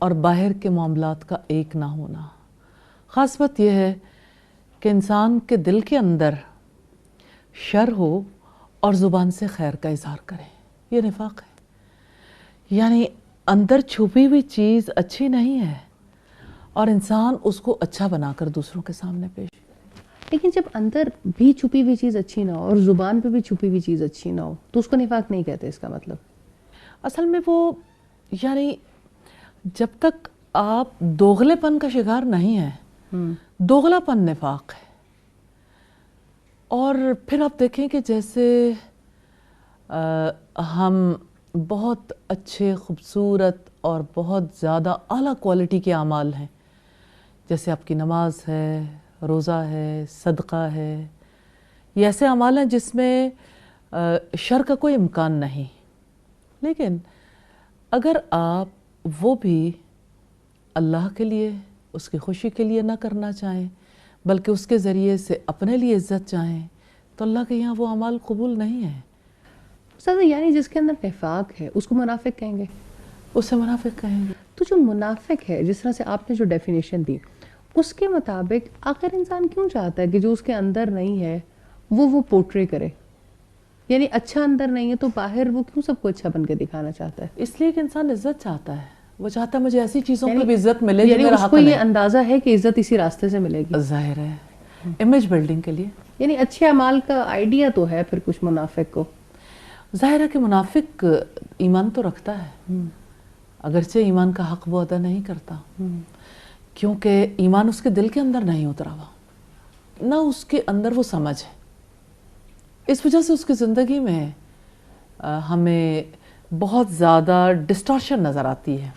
اور باہر کے معاملات کا ایک نہ ہونا. خاص بات یہ ہے کہ انسان کے دل کے اندر شر ہو اور زبان سے خیر کا اظہار کرے. یہ نفاق ہے. یعنی اندر چھپی ہوئی چیز اچھی نہیں ہے اور انسان اس کو اچھا بنا کر دوسروں کے سامنے پیش. لیکن جب اندر بھی چھپی ہوئی چیز اچھی نہ ہو اور زبان پہ بھی چھپی ہوئی چیز اچھی نہ ہو تو اس کو نفاق نہیں کہتے. اس کا مطلب اصل میں وہ یعنی جب تک آپ دوغلے پن کا شکار نہیں ہیں، دوغلا پن نفاق ہے. اور پھر آپ دیکھیں کہ جیسے ہم بہت اچھے خوبصورت اور بہت زیادہ اعلیٰ کوالٹی کے اعمال ہیں، جیسے آپ کی نماز ہے، روزہ ہے، صدقہ ہے. یہ ایسے اعمال ہیں جس میں شر کا کوئی امکان نہیں. لیکن اگر آپ وہ بھی اللہ کے لیے، اس کی خوشی کے لیے نہ کرنا چاہیں بلکہ اس کے ذریعے سے اپنے لیے عزت چاہیں تو اللہ کے یہاں وہ اعمال قبول نہیں ہیں. استاد یعنی جس کے اندر نفاق ہے اس کو منافق کہیں گے؟ اسے منافق کہیں گے. تو جو منافق ہے، جس طرح سے آپ نے جو ڈیفینیشن دی، اس کے مطابق آخر انسان کیوں چاہتا ہے کہ جو اس کے اندر نہیں ہے وہ پورٹری کرے؟ یعنی اچھا اندر نہیں ہے تو باہر وہ کیوں سب کو اچھا بن کے دکھانا چاہتا ہے؟ اس لیے کہ انسان عزت چاہتا ہے. وہ چاہتا ہے مجھے ایسی چیزوں پہ بھی عزت ملے یعنی اس کو یہ اندازہ ہے کہ عزت اسی راستے سے ملے گی. ظاہر ہے امیج بلڈنگ کے لیے. یعنی اچھے اعمال کا آئیڈیا تو ہے پھر کچھ منافق کو. ظاہر ہے کہ منافق ایمان تو رکھتا ہے اگرچہ ایمان کا حق وہ ادا نہیں کرتا، کیونکہ ایمان اس کے دل کے اندر نہیں اترا ہوا، نہ اس کے اندر وہ سمجھ ہے. اس وجہ سے اس کی زندگی میں ہمیں بہت زیادہ ڈسٹارشن نظر آتی ہے.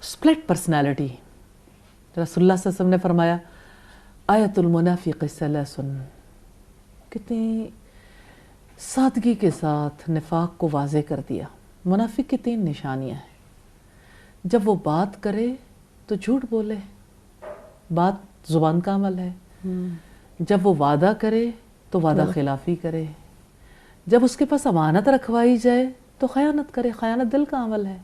Split personality. رسول اللہ صلی اللہ علیہ وسلم نے فرمایا آیت المنافق ثلاث. کتنی سادگی کے ساتھ نفاق کو واضح کر دیا. منافق کی 3 نشانیاں ہیں. جب وہ بات کرے تو جھوٹ بولے، بات زبان کا عمل ہے. جب وہ وعدہ کرے تو وعدہ خلافی کرے. جب اس کے پاس امانت رکھوائی جائے تو خیانت کرے. خیانت دل کا عمل ہے.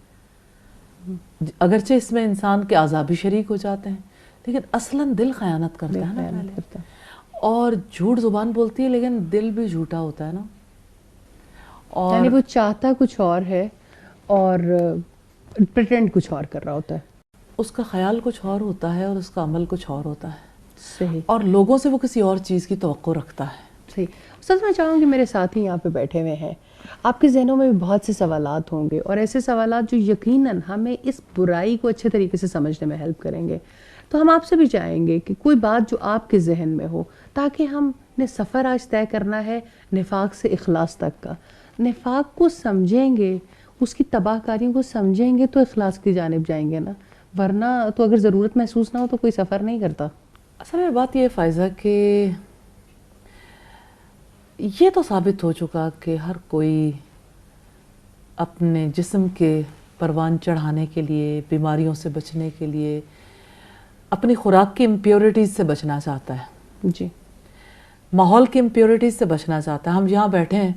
اگرچہ اس میں انسان کے اعضاء بھی شریک ہو جاتے ہیں لیکن اصلاً دل خیانت کرتا ہے نا پہلے. اور جھوٹ زبان بولتی ہے لیکن دل بھی جھوٹا ہوتا ہے نا. اور یعنی وہ چاہتا کچھ اور ہے اور پریٹینڈ کچھ اور کر رہا ہوتا ہے. اس کا خیال کچھ اور ہوتا ہے اور اس کا عمل کچھ اور ہوتا ہے. صحیح. اور لوگوں سے وہ کسی اور چیز کی توقع رکھتا ہے. صحیح. استاد میں چاہوں گی میرے ساتھی یہاں پہ بیٹھے ہوئے ہیں، آپ کے ذہنوں میں بھی بہت سے سوالات ہوں گے اور ایسے سوالات جو یقیناً ہمیں اس برائی کو اچھے طریقے سے سمجھنے میں ہیلپ کریں گے. تو ہم آپ سے بھی چاہیں گے کہ کوئی بات جو آپ کے ذہن میں ہو، تاکہ ہم نے سفر آج طے کرنا ہے نفاق سے اخلاص تک کا. نفاق کو سمجھیں گے، اس کی تباہ کاریوں کو سمجھیں گے تو اخلاص کی جانب جائیں گے نا، ورنہ تو اگر ضرورت محسوس نہ ہو تو کوئی سفر نہیں کرتا. اصل میں بات یہ فائزہ کہ یہ تو ثابت ہو چکا کہ ہر کوئی اپنے جسم کے پروان چڑھانے کے لیے، بیماریوں سے بچنے کے لیے، اپنی خوراک کی امپیورٹیز سے بچنا چاہتا ہے. جی. ماحول کی امپیورٹیز سے بچنا چاہتا ہے. ہم یہاں بیٹھے ہیں،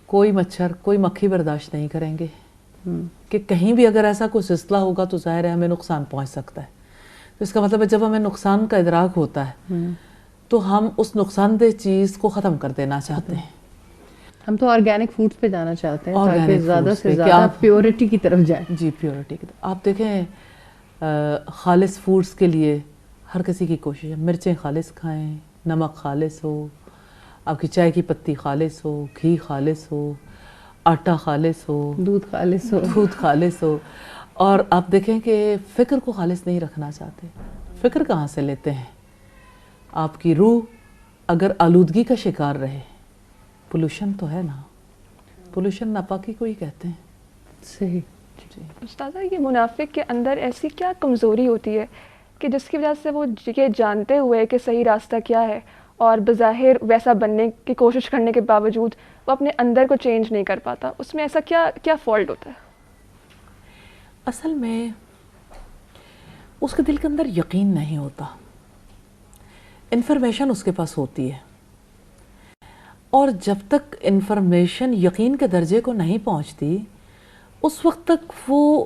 کوئی مچھر کوئی مکھی برداشت نہیں کریں گے کہ کہیں بھی اگر ایسا کوئی سلسلہ ہوگا تو ظاہر ہے ہمیں نقصان پہنچ سکتا ہے. تو اس کا مطلب ہے جب ہمیں نقصان کا ادراک ہوتا ہے تو ہم اس نقصان دہ چیز کو ختم کر دینا چاہتے ہیں. ہم تو آرگینک فوڈز پہ جانا چاہتے ہیں تاکہ آرگینک زیادہ فوڈز سے پہ زیادہ پیورٹی کی طرف جائیں. جی پیورٹی کی طرف. آپ دیکھیں خالص فوڈز کے لیے ہر کسی کی کوشش ہے. مرچیں خالص کھائیں، نمک خالص ہو، آپ کی چائے کی پتی خالص ہو، گھی خالص ہو، آٹا خالص ہو، دودھ خالص ہو. دودھ خالص ہو. اور آپ دیکھیں کہ فکر کو خالص نہیں رکھنا چاہتے. فکر کہاں سے لیتے ہیں؟ آپ کی روح اگر آلودگی کا شکار رہے، پولوشن تو ہے نا، پولوشن ناپاکی کو ہی کہتے ہیں. صحیح. جی. استاذہ یہ منافق کے اندر ایسی کیا کمزوری ہوتی ہے کہ جس کی وجہ سے وہ یہ جانتے ہوئے کہ صحیح راستہ کیا ہے اور بظاہر ویسا بننے کی کوشش کرنے کے باوجود وہ اپنے اندر کو چینج نہیں کر پاتا؟ اس میں ایسا کیا فالٹ ہوتا ہے؟ اصل میں اس کے دل کے اندر یقین نہیں ہوتا. انفارمیشن اس کے پاس ہوتی ہے اور جب تک انفارمیشن یقین کے درجے کو نہیں پہنچتی اس وقت تک وہ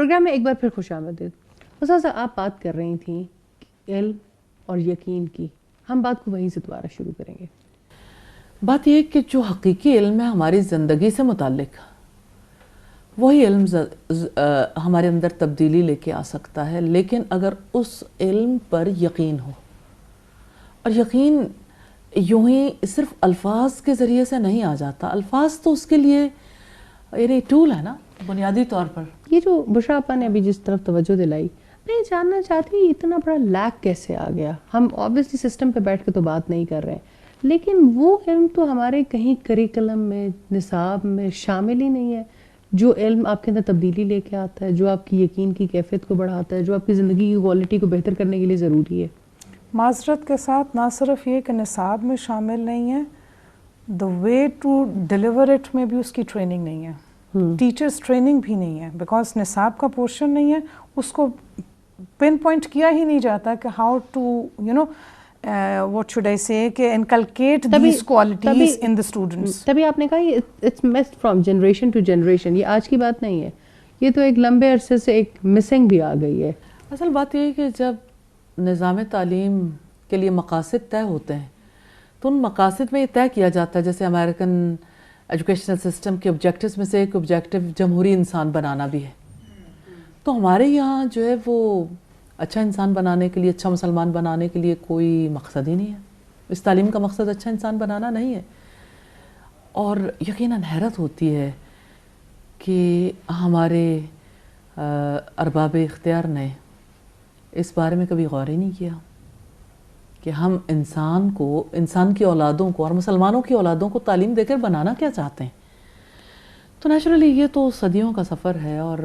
پروگرام میں ایک بار پھر خوش آمدید. استاذہ آپ بات کر رہی تھیں علم اور یقین کی, ہم بات کو وہیں سے دوبارہ شروع کریں گے. بات یہ کہ جو حقیقی علم ہے ہماری زندگی سے متعلق, وہی علم ہمارے اندر تبدیلی لے کے آ سکتا ہے, لیکن اگر اس علم پر یقین ہو. اور یقین یوں ہی صرف الفاظ کے ذریعے سے نہیں آ جاتا, الفاظ تو اس کے لیے یعنی ٹول ہے نا بنیادی طور پر. یہ جو بشرا آپا نے ابھی جس طرف توجہ دلائی, میں جاننا چاہتی ہوں اتنا بڑا لیک کیسے آ گیا. ہم آبویسلی سسٹم پہ بیٹھ کے تو بات نہیں کر رہے ہیں, لیکن وہ علم تو ہمارے کہیں کریکلم میں, نصاب میں شامل ہی نہیں ہے. جو علم آپ کے اندر تبدیلی لے کے آتا ہے, جو آپ کی یقین کی کیفیت کو بڑھاتا ہے, جو آپ کی زندگی کی کوالٹی کو بہتر کرنے کے لیے ضروری ہے. معذرت کے ساتھ نہ صرف یہ کہ نصاب میں شامل نہیں ہے, دا وے ٹو ڈیلیور اٹ میں بھی اس کی ٹریننگ نہیں ہے, ٹیچرز ٹریننگ بھی نہیں ہے, بیکاز نصاب کا پورشن نہیں ہے, اس کو پن پوائنٹ کیا ہی نہیں جاتا کہ how to what should I say کہ inculcate these qualities in the students. تبھی آپ نے کہا it's missed from generation to generation. یہ آج کی بات نہیں ہے, یہ تو ایک لمبے عرصے سے ایک مسنگ بھی آ گئی ہے. اصل بات یہ ہے کہ جب نظام تعلیم کے لیے مقاصد طے ہوتے ہیں تو ان مقاصد میں یہ طے کیا جاتا ہے, جیسے امریکن ایجوکیشنل سسٹم کے آبجیکٹیوز میں سے ایک آبجیکٹو جمہوری انسان بنانا بھی ہے. تو ہمارے یہاں جو ہے وہ اچھا انسان بنانے کے لیے, اچھا مسلمان بنانے کے لیے کوئی مقصد ہی نہیں ہے. اس تعلیم کا مقصد اچھا انسان بنانا نہیں ہے. اور یقیناً حیرت ہوتی ہے کہ ہمارے ارباب اختیار نے اس بارے میں کبھی غور ہی نہیں کیا کہ ہم انسان کی اولادوں کو اور مسلمانوں کی اولادوں کو تعلیم دے کر بنانا کیا چاہتے ہیں. تو نیچرلی یہ تو صدیوں کا سفر ہے, اور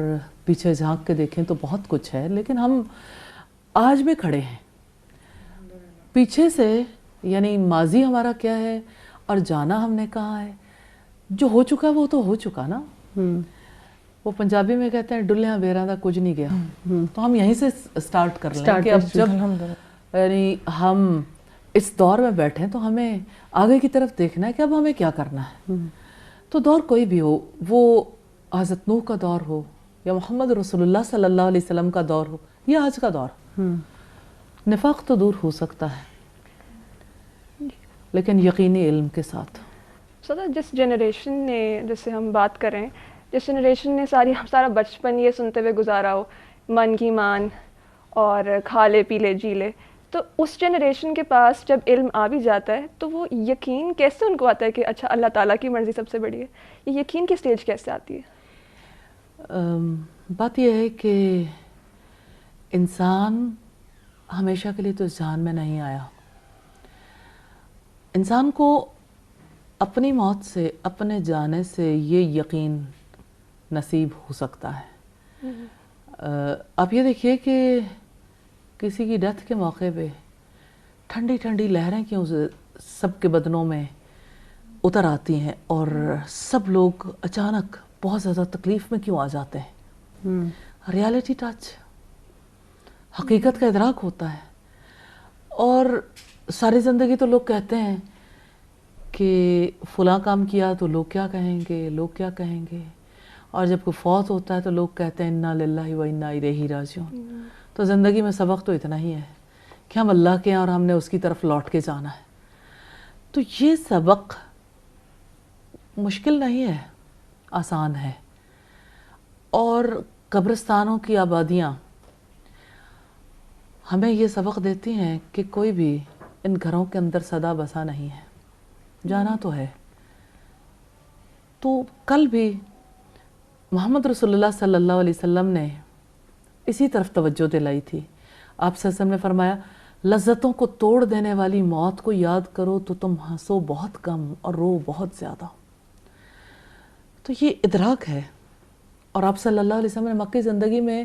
پیچھے جھانک کے دیکھیں تو بہت کچھ ہے, لیکن ہم آج میں کھڑے ہیں پیچھے سے, یعنی ماضی ہمارا کیا ہے اور جانا ہم نے کہاں ہے. جو ہو چکا وہ تو ہو چکا نا. وہ پنجابی میں کہتے ہیں ڈلیاں بیراں دا کچھ نہیں گیا. تو ہم یہیں سے سٹارٹ کر لیں کہ اب جب یعنی ہم اس دور میں بیٹھے ہیں تو ہمیں آگے کی طرف دیکھنا ہے کہ اب ہمیں کیا کرنا ہے. تو دور کوئی بھی ہو, وہ حضرت نوح کا دور ہو یا محمد رسول اللہ صلی اللہ علیہ وسلم کا دور ہو یا آج کا دور, نفاق تو دور ہو سکتا ہے لیکن یقینی علم کے ساتھ. جس جنریشن نے, جس سے ہم بات کریں, جس جنریشن نے سارا بچپن یہ سنتے ہوئے گزارا ہو من کی مان اور کھا لے پی لے جی لے, تو اس جنریشن کے پاس جب علم آ بھی جاتا ہے تو وہ یقین کیسے ان کو آتا ہے کہ اچھا اللہ تعالیٰ کی مرضی سب سے بڑی ہے. یہ یقین کی سٹیج کیسے آتی ہے؟ بات یہ ہے کہ انسان ہمیشہ کے لیے تو اس جہان میں نہیں آیا. انسان کو اپنی موت سے, اپنے جانے سے یہ یقین نصیب ہو سکتا ہے. آپ یہ دیکھیے کہ کسی کی ڈیتھ کے موقع پہ ٹھنڈی ٹھنڈی لہریں کیوں سب کے بدنوں میں اتر آتی ہیں اور سب لوگ اچانک بہت زیادہ تکلیف میں کیوں آ جاتے ہیں. ریالٹی ٹچ, حقیقت کا ادراک ہوتا ہے. اور ساری زندگی تو لوگ کہتے ہیں کہ فلاں کام کیا تو لوگ کیا کہیں گے, لوگ کیا کہیں گے, اور جب کوئی فوت ہوتا ہے تو لوگ کہتے ہیں انا للہ و انا الیہ راجعون. تو زندگی میں سبق تو اتنا ہی ہے کہ ہم اللہ کے ہیں اور ہم نے اس کی طرف لوٹ کے جانا ہے. تو یہ سبق مشکل نہیں ہے, آسان ہے. اور قبرستانوں کی آبادیاں ہمیں یہ سبق دیتی ہیں کہ کوئی بھی ان گھروں کے اندر سدا بسا نہیں ہے, جانا تو ہے. تو کل بھی محمد رسول اللہ صلی اللہ علیہ وسلم نے اسی طرف توجہ دلائی تھی. آپ صلی اللہ علیہ وسلم نے فرمایا لذتوں کو توڑ دینے والی موت کو یاد کرو تو تم ہنسو بہت کم اور رو بہت زیادہ. تو یہ ادراک ہے, اور آپ صلی اللہ علیہ وسلم نے مکی زندگی میں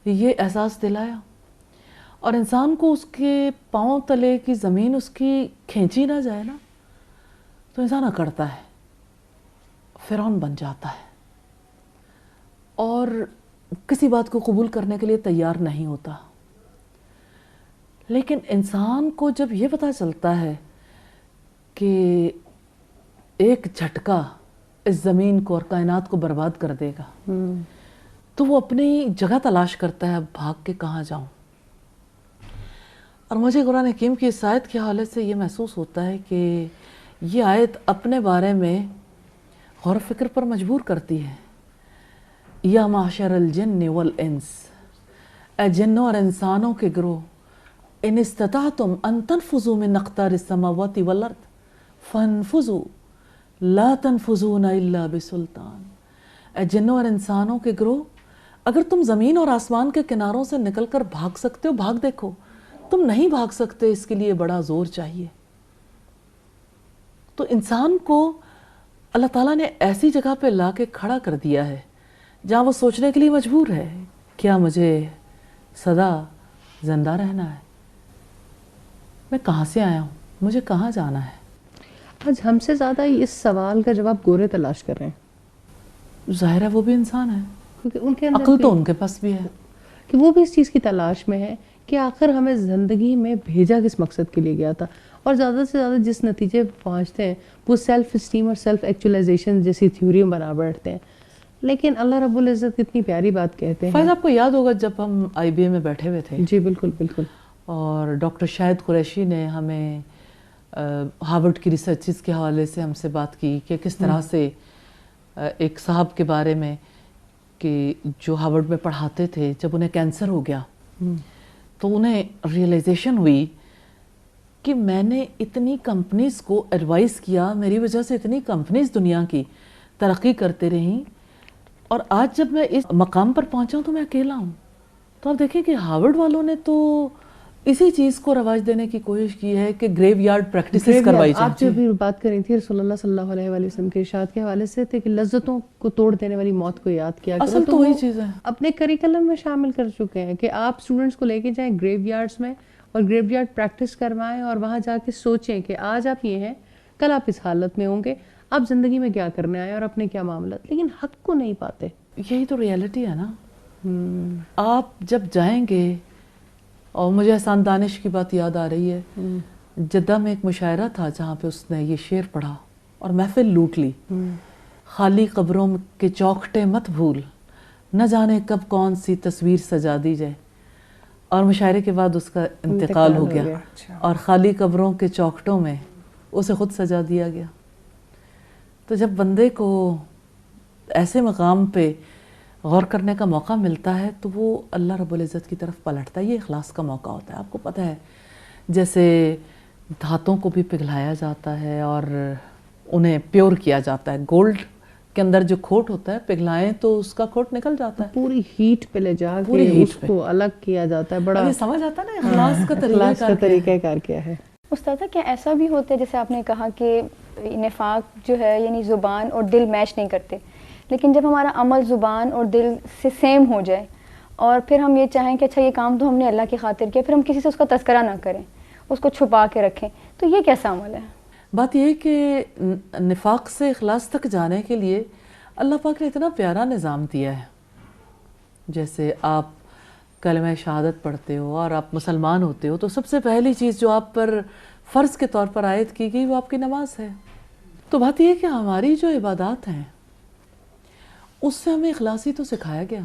یہ احساس دلایا. اور انسان کو اس کے پاؤں تلے کی زمین اس کی کھینچی نہ جائے نا تو انسان اکڑتا ہے, فرعون بن جاتا ہے اور کسی بات کو قبول کرنے کے لیے تیار نہیں ہوتا. لیکن انسان کو جب یہ پتہ چلتا ہے کہ ایک جھٹکا اس زمین کو اور کائنات کو برباد کر دے گا, تو وہ اپنی جگہ تلاش کرتا ہے اب بھاگ کے کہاں جاؤں. اور مجھے قرآن حکیم کی اس آیت کے حوالے سے یہ محسوس ہوتا ہے کہ یہ آیت اپنے بارے میں غور و فکر پر مجبور کرتی ہے. یا معشر الجن والانس، اے جنوں اور انسانوں کے گروہ، ان استطعتم ان تنفذوا من اقطار السماوات والارض فانفذوا لا تنفذون الا بسلطان. اے جنوں اور انسانوں کے گروہ، اگر تم زمین اور آسمان کے کناروں سے نکل کر بھاگ سکتے ہو بھاگ دیکھو، تم نہیں بھاگ سکتے اس کے لیے بڑا زور چاہیے. تو انسان کو اللہ تعالیٰ نے ایسی جگہ پہ لا کے کھڑا کر دیا ہے جہاں وہ سوچنے کے لیے مجبور ہے، کیا مجھے سدا زندہ رہنا ہے؟ میں کہاں سے آیا ہوں؟ مجھے کہاں جانا ہے؟ آج ہم سے زیادہ اس سوال کا جواب گورے تلاش کر رہے ہیں. ظاہر ہے وہ بھی انسان ہے، کیونکہ ان کے اندر عقل تو بھی- ان کے پاس بھی ہے کہ وہ بھی اس چیز کی تلاش میں ہے کہ آخر ہمیں زندگی میں بھیجا کس مقصد کے لیے گیا تھا. اور زیادہ سے زیادہ جس نتیجے پہ پہنچتے ہیں وہ سیلف اسٹیم اور سیلف ایکچولائزیشن جیسی تھیوریوں بنا بیٹھتے ہیں. لیکن اللہ رب العزت کتنی پیاری بات کہتے فیض. ہیں. آپ کو یاد ہوگا جب ہم آئی بی اے میں بیٹھے ہوئے تھے جی بالکل بالکل. اور ڈاکٹر شاہد قریشی نے ہمیں ہارورڈ کی ریسرچز کے حوالے سے ہم سے بات کی کہ کس طرح سے ایک صاحب کے بارے میں کہ جو ہارورڈ میں پڑھاتے تھے، جب انہیں کینسر ہو گیا تو انہیں ریئلائزیشن ہوئی کہ میں نے اتنی کمپنیز کو ایڈوائز کیا، میری وجہ سے اتنی کمپنیز دنیا کی ترقی کرتے رہیں، اور آج جب میں اس مقام پر پہنچا ہوں تو میں اکیلا ہوں. تو آپ دیکھیں کہ ہارورڈ والوں نے تو اسی چیز کو رواج دینے کی کوشش کی ہے کہ گریو یارڈ پریکٹسز کروائی جائیں. آپ جو بھی بات کر رہی تھی رسول اللہ صلی اللہ علیہ وآلہ وسلم کے ارشاد کے حوالے سے تھے کہ لذتوں کو توڑ دینے والی موت کو یاد کیا کرو. اصل تو وہی چیز ہے. اپنے کریکلم میں شامل کر چکے ہیں کہ آپ اسٹوڈنٹس کو لے کے جائیں گریو یارڈس میں اور گریو یارڈ پریکٹس کروائیں اور وہاں جا کے سوچیں کہ آج آپ یہ ہیں، کل آپ اس حالت میں ہوں گے، آپ زندگی میں کیا کرنے آئے اور اپنے کیا معاملات. لیکن حق کو نہیں پاتے. یہی تو ریئلٹی ہے نا. آپ جب جائیں گے، اور مجھے احسان دانش کی بات یاد آ رہی ہے، جدہ میں ایک مشاعرہ تھا جہاں پہ اس نے یہ شعر پڑھا اور محفل لوٹ لی. خالی قبروں کے چوکھٹے مت بھول، نہ جانے کب کون سی تصویر سجا دی جائے. اور مشاعرے کے بعد اس کا انتقال ہو گیا اور خالی قبروں کے چوکھٹوں میں اسے خود سجا دیا گیا. تو جب بندے کو ایسے مقام پہ غور کرنے کا موقع ملتا ہے تو وہ اللہ رب العزت کی طرف پلٹتا ہے. یہ اخلاص کا موقع ہوتا ہے. آپ کو پتہ ہے جیسے دھاتوں کو بھی پگھلایا جاتا ہے اور انہیں پیور کیا جاتا ہے. گولڈ کے اندر جو کھوٹ ہوتا ہے پگھلائیں تو اس کا کھوٹ نکل جاتا ہے. پوری ہیٹ پہ لے جا کے اس کو الگ کیا جاتا ہے. بڑا یہ سمجھ آتا ہے نا اخلاص کا اخلاص کا طریقہ کار کیا ہے. استاذہ کیا ایسا بھی ہوتا ہے جیسے آپ نے کہا کہ نفاق جو ہے یعنی زبان اور دل میچ نہیں کرتے، لیکن جب ہمارا عمل زبان اور دل سے سیم ہو جائے اور پھر ہم یہ چاہیں کہ اچھا یہ کام تو ہم نے اللہ کی خاطر کیا، پھر ہم کسی سے اس کا تذکرہ نہ کریں، اس کو چھپا کے رکھیں، تو یہ کیسا عمل ہے؟ بات یہ ہے کہ نفاق سے اخلاص تک جانے کے لیے اللہ پاک نے اتنا پیارا نظام دیا ہے. جیسے آپ کلمہ شہادت پڑھتے ہو اور آپ مسلمان ہوتے ہو تو سب سے پہلی چیز جو آپ پر فرض کے طور پر عائد کی گئی وہ آپ کی نماز ہے. تو بات یہ ہے کہ ہماری جو عبادات ہیں اس سے ہمیں اخلاصی تو سکھایا گیا.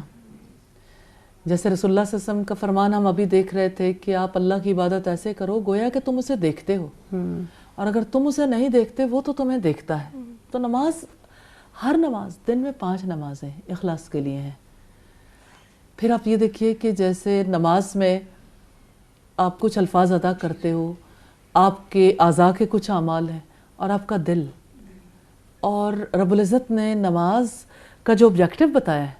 جیسے رسول اللہ صلی اللہ علیہ وسلم کا فرمان ہم ابھی دیکھ رہے تھے کہ آپ اللہ کی عبادت ایسے کرو گویا کہ تم اسے دیکھتے ہو، اور اگر تم اسے نہیں دیکھتے وہ تو تمہیں دیکھتا ہے. تو نماز، ہر نماز، دن میں 5 نمازیں اخلاص کے لیے ہیں. پھر آپ یہ دیکھیے کہ جیسے نماز میں آپ کچھ الفاظ ادا کرتے ہو، آپ کے اعضاء کے کچھ اعمال ہیں اور آپ کا دل. اور رب العزت نے نماز کا جو آبجیکٹو بتایا ہے،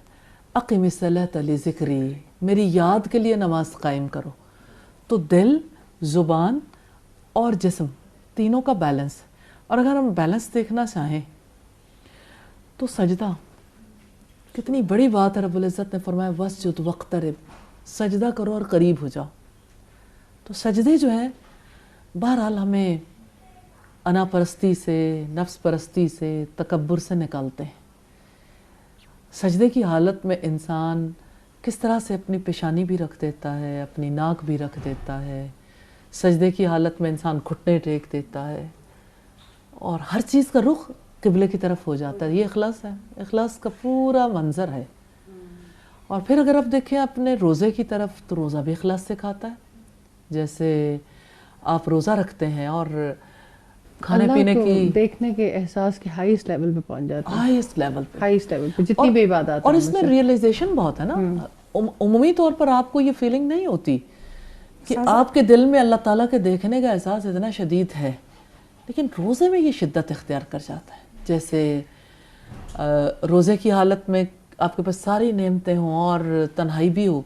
اقیم الصلاۃ لذکری، میری یاد کے لیے نماز قائم کرو. تو دل، زبان اور جسم تینوں کا بیلنس. اور اگر ہم بیلنس دیکھنا چاہیں تو سجدہ کتنی بڑی بات ہے. رب العزت نے فرمایا واسجد واقترب، سجدہ کرو اور قریب ہو جاؤ. تو سجدے جو ہیں بہرحال ہمیں انا پرستی سے، نفس پرستی سے، تکبر سے نکالتے ہیں. سجدے کی حالت میں انسان کس طرح سے اپنی پیشانی بھی رکھ دیتا ہے، اپنی ناک بھی رکھ دیتا ہے. سجدے کی حالت میں انسان گھٹنے ٹیک دیتا ہے اور ہر چیز کا رخ قبلے کی طرف ہو جاتا ہے. یہ اخلاص ہے، اخلاص کا پورا منظر ہے. اور پھر اگر آپ دیکھیں اپنے روزے کی طرف تو روزہ بھی اخلاص سے کھاتا ہے. جیسے آپ روزہ رکھتے ہیں اور کھانے پینے کی دیکھنے کے احساس کے ہائیسٹ لیول پہ پہنچ جاتے ہیں, ہائیسٹ لیول پہ, ہائیسٹ لیول پہ جتنی بھی عبادات. اور اس میں ریئلائزیشن بہت ہے نا. عمومی طور پر آپ کو یہ فیلنگ نہیں ہوتی کہ آپ کے دل میں اللہ تعالیٰ کے دیکھنے کا احساس اتنا شدید ہے, لیکن روزے میں یہ شدت اختیار کر جاتا ہے. جیسے روزے کی حالت میں آپ کے پاس ساری نعمتیں ہوں اور تنہائی بھی ہو,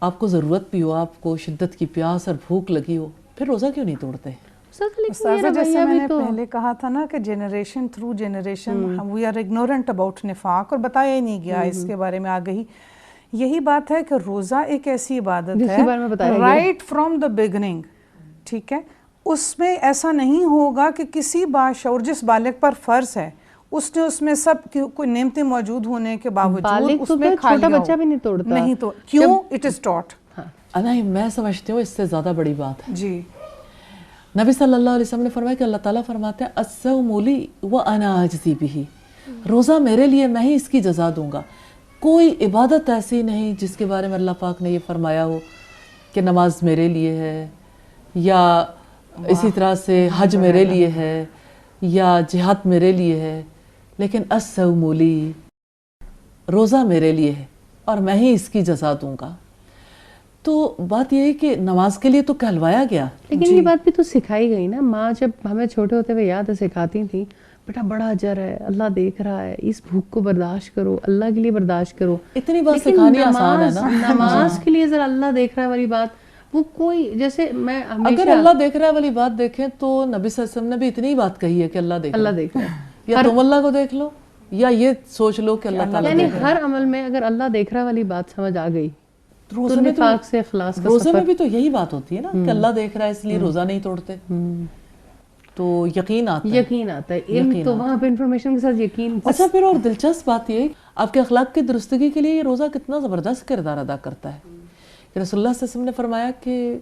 آپ کو ضرورت بھی ہو, آپ کو شدت کی پیاس اور بھوک لگی ہو, پھر روزہ کیوں نہیں توڑتے؟ استاذہ جیسے میں نے پہلے کہا تھا نا کہ generation through generation we are ignorant about نفاق, اور بتایا ہی نہیں گیا اس کے بارے میں آگہی. یہی بات ہے کہ روزہ ایک ایسی عبادت ہے رائٹ فرام دا بگننگ, ٹھیک ہے, اس میں ایسا نہیں ہوگا کہ کسی باشعور جس بالغ پر فرض ہے اس نے اس میں سب کوئی نعمتیں موجود ہونے کے باوجود اس میں کھا لیا, چھوٹا بچہ بھی نہیں توڑتا, نہیں تو کیوں؟ It is taut. نہیں, میں سمجھتی ہوں اس سے زیادہ بڑی بات ہے. جی, نبی صلی اللہ علیہ وسلم نے فرمایا کہ اللہ تعالیٰ فرماتے ہیں الصوم لی وانا اجزی بہ, روزہ میرے لیے, میں ہی اس کی جزا دوں گا. کوئی عبادت ایسی نہیں جس کے بارے میں اللہ پاک نے یہ فرمایا ہو کہ نماز میرے لیے ہے, یا اسی طرح سے حج میرے لیے ہے, یا جہاد میرے لیے ہے, لیکن الصوم لی, روزہ میرے لیے ہے اور میں ہی اس کی جزا دوں گا. تو بات یہ ہے کہ نماز کے لیے تو کہلوایا گیا, لیکن یہ بات بھی تو سکھائی گئی نا. ماں جب ہمیں چھوٹے ہوتے ہوئے یاد ہے سکھاتی تھیں, بیٹا بڑا اجر ہے, اللہ دیکھ رہا ہے, اس بھوک کو برداشت کرو, اللہ کے لیے برداشت کرو. اتنی بات سکھانی آسان ہے نا. نماز کے لیے ذرا اللہ دیکھ رہا ہے والی بات, وہ کوئی جیسے میں اگر اللہ دیکھ رہا ہے والی بات دیکھیں تو نبی صلی اللہ علیہ وسلم نے بھی اتنی بات کہی ہے کہ اللہ دیکھ رہا ہے, یا تم اللہ کو دیکھ لو یا یہ سوچ لو کہ اللہ تعالیٰ, یعنی ہر عمل میں اگر اللہ دیکھ رہا والی بات سمجھ آ گئی, روزے میں بھی تو یہی بات ہوتی ہے نا کہ اللہ دیکھ رہا ہے اس لیے روزہ نہیں توڑتے. تو یقین آتا ہے, علم تو وہاں پہ انفارمیشن کے ساتھ یقین. اچھا, پھر اور دلچسپ بات یہ آپ کے اخلاق کی درستگی کے لیے یہ روزہ کتنا زبردست کردار ادا کرتا ہے. رسول اللہ صلی اللہ علیہ وسلم نے فرمایا کہ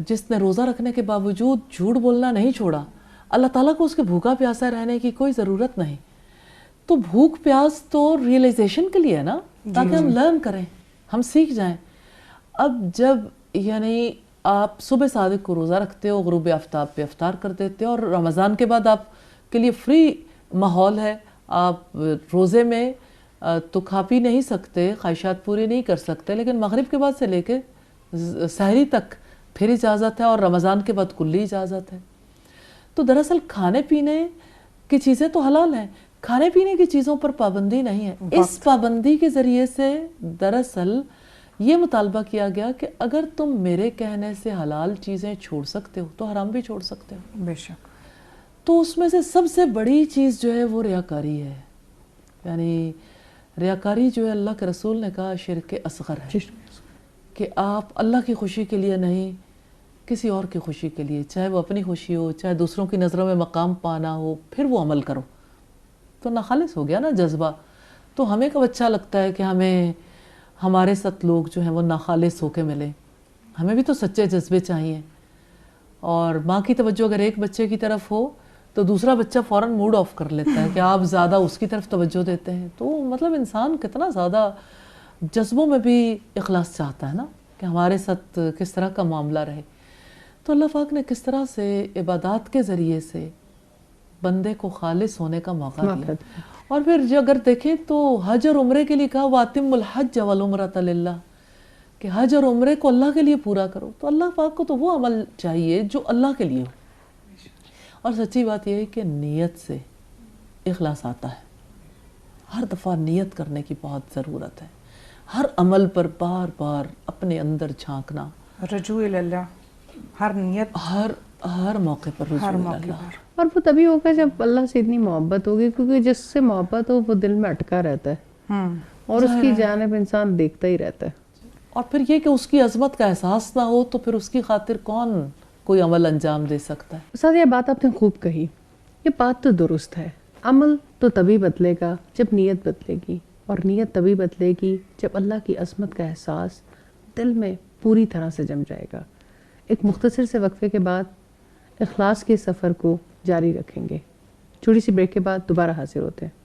جس نے روزہ رکھنے کے باوجود جھوٹ بولنا نہیں چھوڑا, اللہ تعالیٰ کو اس کے بھوکا پیاسا رہنے کی کوئی ضرورت نہیں. تو بھوک پیاس تو ریئلائزیشن کے لیے ہے نا, تاکہ ہم لرن کریں, ہم سیکھ جائیں. اب جب یعنی آپ صبح صادق کو روزہ رکھتے ہو, غروب آفتاب پہ افطار کر دیتے ہو, اور رمضان کے بعد آپ کے لیے فری ماحول ہے, آپ روزے میں تو کھا پی نہیں سکتے, خواہشات پوری نہیں کر سکتے, لیکن مغرب کے بعد سے لے کے سحری تک پھر اجازت ہے, اور رمضان کے بعد کلی اجازت ہے. تو دراصل کھانے پینے کی چیزیں تو حلال ہیں, کھانے پینے کی چیزوں پر پابندی نہیں ہے. اس پابندی کے ذریعے سے دراصل یہ مطالبہ کیا گیا کہ اگر تم میرے کہنے سے حلال چیزیں چھوڑ سکتے ہو تو حرام بھی چھوڑ سکتے ہو. بے شک. تو اس میں سے سب سے بڑی چیز جو ہے وہ ریاکاری ہے. یعنی ریاکاری جو ہے اللہ کے رسول نے کہا شرک اصغر ہے, کہ آپ اللہ کی خوشی کے لیے نہیں, کسی اور کی خوشی کے لیے, چاہے وہ اپنی خوشی ہو, چاہے دوسروں کی نظروں میں مقام پانا ہو, پھر وہ عمل کرو. تو ناخالص ہو گیا نا جذبہ. تو ہمیں کب اچھا لگتا ہے کہ ہمیں ہمارے ساتھ لوگ جو ہیں وہ ناخالص ہو کے ملیں. ہمیں بھی تو سچے جذبے چاہیے. اور ماں کی توجہ اگر ایک بچے کی طرف ہو تو دوسرا بچہ فوراً موڈ آف کر لیتا ہے کہ آپ زیادہ اس کی طرف توجہ دیتے ہیں. تو مطلب انسان کتنا زیادہ جذبوں میں بھی اخلاص چاہتا ہے نا, کہ ہمارے ساتھ کس طرح کا معاملہ رہے. تو اللہ پاک نے کس طرح سے عبادات کے ذریعے سے بندے کو خالص ہونے کا موقع دیا. اور پھر جو اگر دیکھیں تو حج اور عمرے کے لیے کہا وَأَتِمُّ الْحَجَّ وَالْعُمْرَةَ لِلَّهِ, کہ حج اور عمرے کو اللہ کے لیے پورا کرو. تو اللہ پاک کو تو وہ عمل چاہیے جو اللہ کے لیے ہو. اور سچی بات یہ ہے کہ نیت سے اخلاص آتا ہے. ہر دفعہ نیت کرنے کی بہت ضرورت ہے. ہر عمل پر بار بار اپنے اندر جھانکنا, رجوع اللہ, ہر نیت, ہر موقع پر رجوع اللہ. اور وہ تبھی ہوگا جب اللہ سے اتنی محبت ہوگی, کیونکہ جس سے محبت ہو وہ دل میں اٹکا رہتا ہے اور اس کی جانب انسان دیکھتا ہی رہتا ہے. اور پھر یہ کہ اس کی عظمت کا احساس نہ ہو تو پھر اس کی خاطر کون کوئی عمل انجام دے سکتا ہے. استاد یہ بات آپ نے خوب کہی, یہ بات تو درست ہے. عمل تو تبھی بدلے گا جب نیت بدلے گی, اور نیت تبھی بدلے گی جب اللہ کی عظمت کا احساس دل میں پوری طرح سے جم جائے گا. ایک مختصر سے وقفے کے بعد اخلاص کے سفر کو جاری رکھیں گے. چھوٹی سی بریک کے بعد دوبارہ حاضر ہوتے ہیں.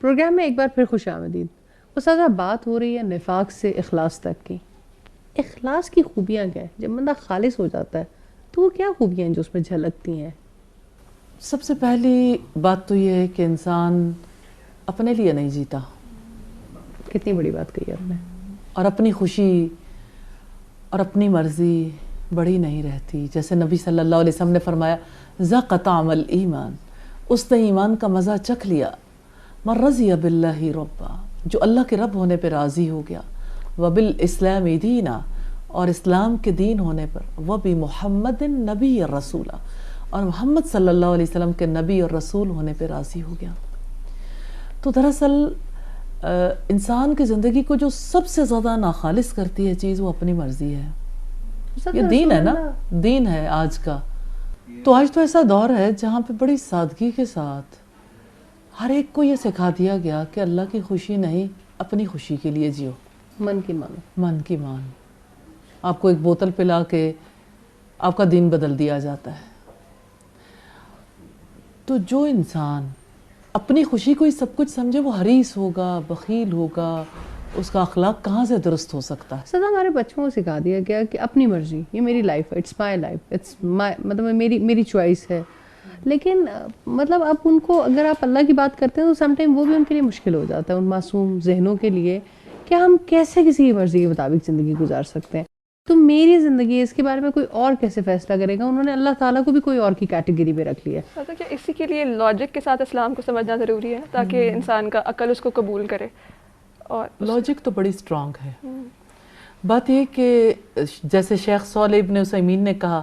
پروگرام میں ایک بار پھر خوش آمدید. استاذہ بات ہو رہی ہے نفاق سے اخلاص تک کی. اخلاص کی خوبیاں کیا ہیں؟ جب بندہ خالص ہو جاتا ہے تو وہ کیا خوبیاں ہیں جو اس میں جھلکتی ہیں؟ سب سے پہلی بات تو یہ ہے کہ انسان اپنے لیے نہیں جیتا. کتنی بڑی بات کہی آپ نے. اور اپنی خوشی اور اپنی مرضی بڑی نہیں رہتی. جیسے نبی صلی اللہ علیہ وسلم نے فرمایا ذاق طعم الایمان، اس نے ایمان کا مزہ چکھ لیا. من رضی باللہ ربا، جو اللہ کے رب ہونے پہ راضی ہو گیا. وبالاسلام دینا، اور اسلام کے دین ہونے پر. وبمحمد نبی الرسولہ، اور محمد صلی اللہ علیہ وسلم کے نبی اور رسول ہونے پہ راضی ہو گیا. تو دراصل انسان کی زندگی کو جو سب سے زیادہ ناخالص کرتی ہے چیز وہ اپنی مرضی ہے. یہ دین ہے نا، دین ہے آج کا. تو آج تو ایسا دور ہے جہاں پہ بڑی سادگی کے ساتھ ہر ایک کو یہ سکھا دیا گیا کہ اللہ کی خوشی نہیں، اپنی خوشی کے لیے جیو. من کی مانو. من کی مان. آپ کو ایک بوتل پلا کے آپ کا دین بدل دیا جاتا ہے. تو جو انسان اپنی خوشی کو ہی سب کچھ سمجھے وہ حریص ہوگا، بخیل ہوگا، اس کا اخلاق کہاں سے درست ہو سکتا ہے؟ سدا ہمارے بچوں کو سکھا دیا گیا کہ اپنی مرضی، یہ میری لائف ہے، it's my life, it's my, مطلب میری چوائس ہے. لیکن مطلب اب ان کو اگر آپ اللہ کی بات کرتے ہیں تو سم ٹائم وہ بھی ان کے لیے مشکل ہو جاتا ہے، ان معصوم ذہنوں کے لیے، کہ ہم کیسے کسی کی مرضی کے مطابق زندگی گزار سکتے ہیں. تو میری زندگی ہے، اس کے بارے میں کوئی اور کیسے فیصلہ کرے گا؟ انہوں نے اللہ تعالیٰ کو بھی کوئی اور کی کیٹیگری میں رکھ لیا. مطلب کہ اسی کے لیے لاجک کے ساتھ اسلام کو سمجھنا ضروری ہے تاکہ انسان کا عقل اس کو قبول کرے. اور لاجک تو بڑی اسٹرانگ ہے. بات یہ کہ جیسے شیخ صالح ابن عثیمین نے کہا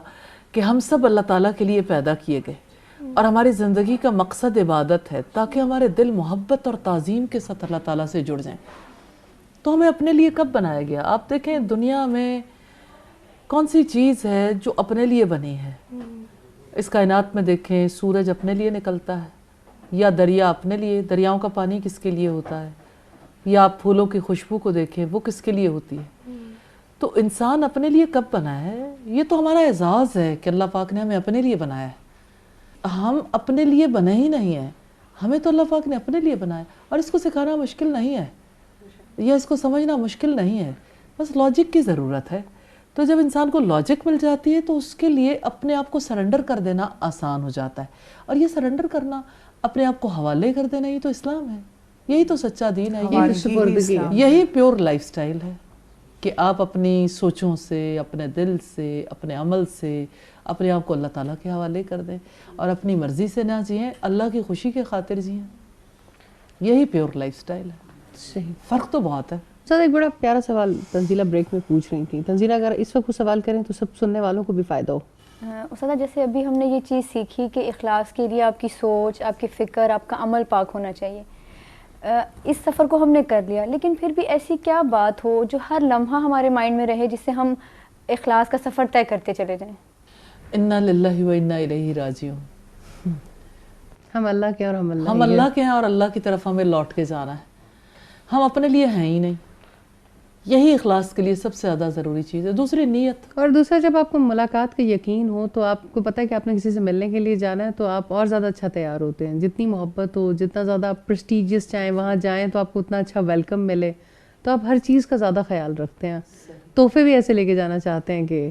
کہ ہم سب اللہ تعالیٰ کے لیے پیدا کیے گئے اور ہماری زندگی کا مقصد عبادت ہے تاکہ ہمارے دل محبت اور تعظیم کے ساتھ اللہ تعالیٰ سے جڑ جائیں. تو ہمیں اپنے لیے کب بنایا گیا؟ آپ دیکھیں دنیا میں کون سی چیز ہے جو اپنے لیے بنی ہے؟ اس کائنات میں دیکھیں سورج اپنے لیے نکلتا ہے، یا دریا اپنے لیے، دریاؤں کا پانی کس کے لیے ہوتا ہے؟ یا آپ پھولوں کی خوشبو کو دیکھیں وہ کس کے لیے ہوتی ہے؟ تو انسان اپنے لیے کب بنا ہے؟ یہ تو ہمارا اعزاز ہے کہ اللہ پاک نے ہمیں اپنے لیے بنایا ہے. ہم اپنے لیے بنے ہی نہیں ہیں، ہمیں تو اللہ پاک نے اپنے لیے بنایا. اور اس کو سکھانا مشکل نہیں ہے یا اس کو سمجھنا مشکل نہیں ہے، بس لاجک کی ضرورت ہے. تو جب انسان کو لاجک مل جاتی ہے تو اس کے لیے اپنے آپ کو سرنڈر کر دینا آسان ہو جاتا ہے. اور یہ سرنڈر کرنا، اپنے آپ کو حوالے کر دینا، یہ تو اسلام ہے، یہی تو سچا دین ہے، یہی پیور لائف سٹائل ہے کہ آپ اپنی سوچوں سے، اپنے دل سے، اپنے عمل سے اپنے آپ کو اللہ تعالیٰ کے حوالے کر دیں اور اپنی مرضی سے نہ جئیں، اللہ کی خوشی کے خاطر جئیں. یہی پیور لائف سٹائل ہے. صحیح. فرق تو بہت ہے. سر ایک بڑا پیارا سوال تنزیلہ بریک میں پوچھ رہی تھی. تنزیلہ اگر اس وقت کچھ سوال کریں تو سب سننے والوں کو بھی فائدہ ہو. استاذہ جیسے ابھی ہم نے یہ چیز سیکھی کہ اخلاص کے لیے آپ کی سوچ، آپ کی فکر، آپ کا عمل پاک ہونا چاہیے. اس سفر کو ہم نے کر لیا، لیکن پھر بھی ایسی کیا بات ہو جو ہر لمحہ ہمارے مائنڈ میں رہے جس سے ہم اخلاص کا سفر طے کرتے چلے جائیں؟ انا للہ و انا الیہ راجعون. ہم اللہ کے اور ہم اللہ کے ہیں اور اللہ کی طرف ہمیں لوٹ کے جانا ہے. ہم اپنے لیے ہیں ہی نہیں. یہی اخلاص کے لیے سب سے زیادہ ضروری چیز ہے. دوسری نیت. اور دوسرا جب آپ کو ملاقات کا یقین ہو تو آپ کو پتہ ہے کہ آپ نے کسی سے ملنے کے لیے جانا ہے تو آپ اور زیادہ اچھا تیار ہوتے ہیں. جتنی محبت ہو، جتنا زیادہ آپ پریسٹیجیس چاہیں وہاں جائیں تو آپ کو اتنا اچھا ویلکم ملے، تو آپ ہر چیز کا زیادہ خیال رکھتے ہیں. تحفے بھی ایسے لے کے جانا چاہتے ہیں کہ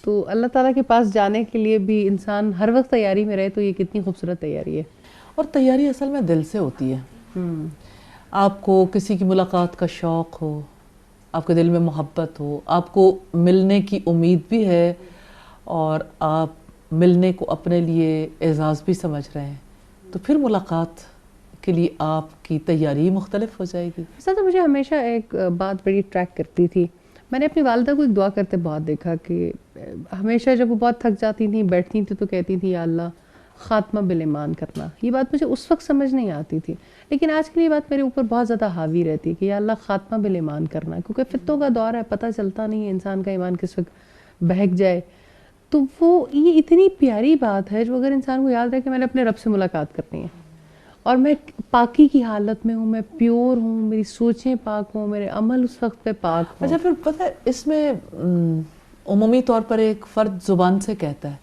تو اللہ تعالیٰ کے پاس جانے کے لیے بھی انسان ہر وقت تیاری میں رہے تو یہ کتنی خوبصورت تیاری ہے. اور تیاری اصل میں دل سے ہوتی ہے. آپ کو کسی کی ملاقات کا شوق ہو، آپ کے دل میں محبت ہو، آپ کو ملنے کی امید بھی ہے اور آپ ملنے کو اپنے لیے اعزاز بھی سمجھ رہے ہیں، تو پھر ملاقات کے لیے آپ کی تیاری مختلف ہو جائے گی. سر مجھے ہمیشہ ایک بات بڑی ٹریک کرتی تھی. میں نے اپنی والدہ کو ایک دعا کرتے بہت دیکھا کہ ہمیشہ جب وہ بہت تھک جاتی تھیں، بیٹھتی تھیں تو کہتی تھیں یا اللہ خاتمہ بالایمان کرنا. یہ بات مجھے اس وقت سمجھ نہیں آتی تھی، لیکن آج کل یہ بات میرے اوپر بہت زیادہ حاوی رہتی ہے کہ یا اللہ خاتمہ بالایمان کرنا، کیونکہ فتنوں کا دور ہے، پتہ چلتا نہیں ہے انسان کا ایمان کس وقت بہک جائے. تو وہ یہ اتنی پیاری بات ہے جو اگر انسان کو یاد رہے کہ میں نے اپنے رب سے ملاقات کرنی ہے اور میں پاکی کی حالت میں ہوں, میں پیور ہوں, میری سوچیں پاک ہوں, میرے عمل اس وقت پہ پاک ہوں. اچھا پھر پتہ ہے اس میں عمومی طور پر ایک فرد زبان سے کہتا ہے,